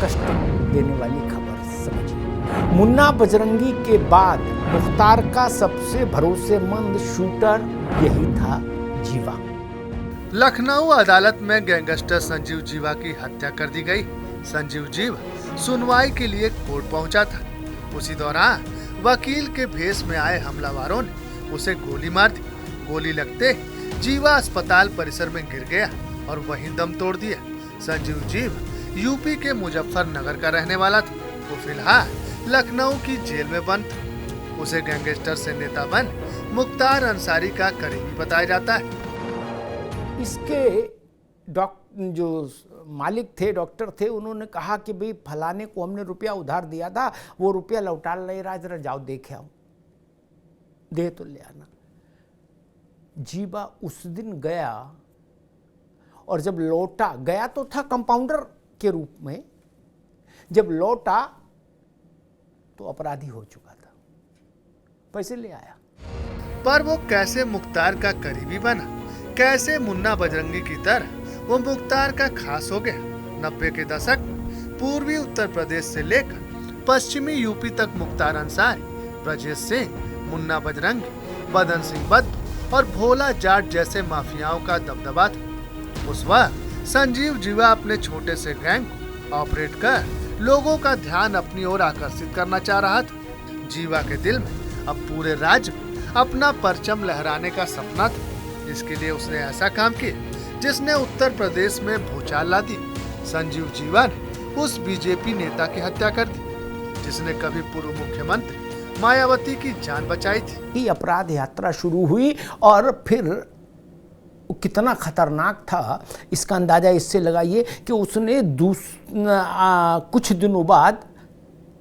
कष्ट देने वाली खबर समझिए। मुन्ना बजरंगी के बाद मुख्तार का सबसे भरोसेमंद शूटर यही था जीवा। लखनऊ अदालत में गैंगस्टर संजीव जीवा की हत्या कर दी गई। संजीव जीवा सुनवाई के लिए कोर्ट पहुंचा था। उसी दौरान वकील के भेष में आए हमलावरों ने उसे गोली मार दी। गोली लगते जीवा अस्पताल परिसर में गिर गया और वहीं दम तोड़ दिया। संजीव जीवा यूपी के मुजफ्फरनगर का रहने वाला था। वो फिलहाल लखनऊ की जेल में बंद था। उसे गैंगस्टर से नेता बन मुख्तार अंसारी का करीबी बताया जाता है। इसके जो मालिक थे, डॉक्टर थे, उन्होंने कहा कि भाई फलाने को हमने रुपया उधार दिया था, वो रुपया लौटा नहीं रहा, जरा जाओ देखे आओ, दे तो ले आना। जीवा उस दिन गया और जब लौटा, गया तो था कंपाउंडर के रूप में, जब लौटा तो अपराधी हो चुका था, पैसे ले आया। पर वो कैसे मुख्तार का करीबी बना, कैसे मुन्ना बजरंगी की तरह वो मुख्तार का खास हो गया। 90 के दशक पूर्वी उत्तर प्रदेश से लेकर पश्चिमी यूपी तक मुख्तार अंसारी, ब्रजेश सिंह, मुन्ना बजरंगी, बदन सिंह बद्दू और भोला जाट जैसे माफियाओं का दबदबा था। उस वक्त संजीव जीवा अपने छोटे से गैंग को ऑपरेट कर लोगों का ध्यान अपनी ओर आकर्षित करना चाह रहा था। जीवा के दिल में अब पूरे राज्य में अपना परचम लहराने का सपना था। इसके लिए उसने ऐसा काम किया जिसने उत्तर प्रदेश में भूचाल ला दी। संजीव जीवा ने उस बीजेपी नेता की हत्या कर दी जिसने कभी पूर्व मुख्यमंत्री मायावती की जान बचाई थी। अपराध यात्रा शुरू हुई और फिर कितना खतरनाक था इसका अंदाजा इससे लगाइए कि उसने कुछ दिनों बाद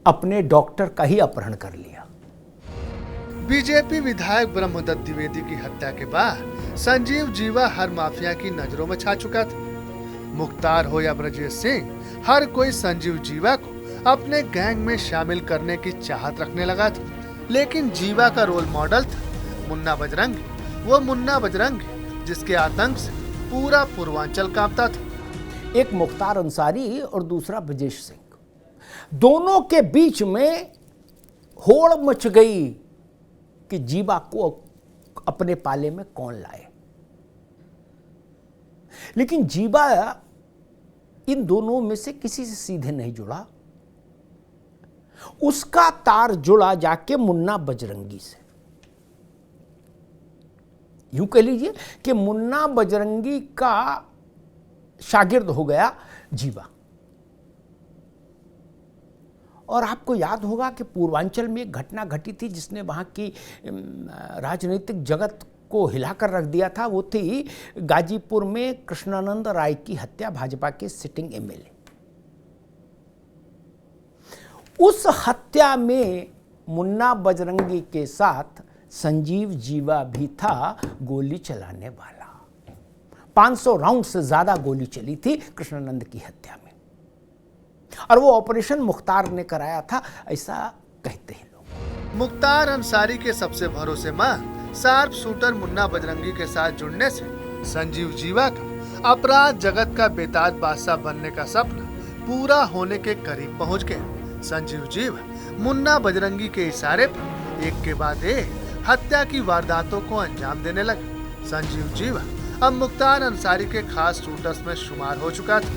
अपने डॉक्टर का ही अपहरण कर लिया। बीजेपी विधायक ब्रह्मदत्त द्विवेदी की हत्या के बाद संजीव जीवा हर माफिया की नजरों में छा चुका था। मुख्तार हो या ब्रजेश सिंह, हर कोई संजीव जीवा को अपने गैंग में शामिल करने की चाहत रखने लगा था। लेकिन जीवा का रोल मॉडल था मुन्ना बजरंगी, वो मुन्ना बजरंगी जिसके आतंक से पूरा पूर्वांचल कांपता था। एक मुख्तार अंसारी और दूसरा ब्रजेश सिंह, दोनों के बीच में होड़ मच गई कि जीवा को अपने पाले में कौन लाए। लेकिन जीवा इन दोनों में से किसी से सीधे नहीं जुड़ा। उसका तार जुड़ा जाके मुन्ना बजरंगी से। यूं कह लीजिए कि मुन्ना बजरंगी का शागिर्द हो गया जीवा। और आपको याद होगा कि पूर्वांचल में एक घटना घटी थी जिसने वहां की राजनीतिक जगत को हिलाकर रख दिया था। वो थी गाजीपुर में कृष्णानंद राय की हत्या, भाजपा के सिटिंग एमएलए। उस हत्या में मुन्ना बजरंगी के साथ संजीव जीवा भी था गोली चलाने वाला। 500 राउंड से ज्यादा गोली चली थी कृष्णानंद की हत्या में, और वो ऑपरेशन मुख्तार ने कराया था, ऐसा कहते हैं लोग। मुख्तार अंसारी के सबसे भरोसेमंद शार्प शूटर मुन्ना बजरंगी के साथ जुड़ने से संजीव जीवा का अपराध जगत का बेताज बादशाह बनने का सपना पूरा होने के करीब पहुंच गया। संजीव जीवा मुन्ना बजरंगी के इशारे पर एक के बाद एक हत्या की वारदातों को अंजाम देने लगे। संजीव जीवा अब मुख्तार अंसारी के खास शूटर्स में शुमार हो चुका था।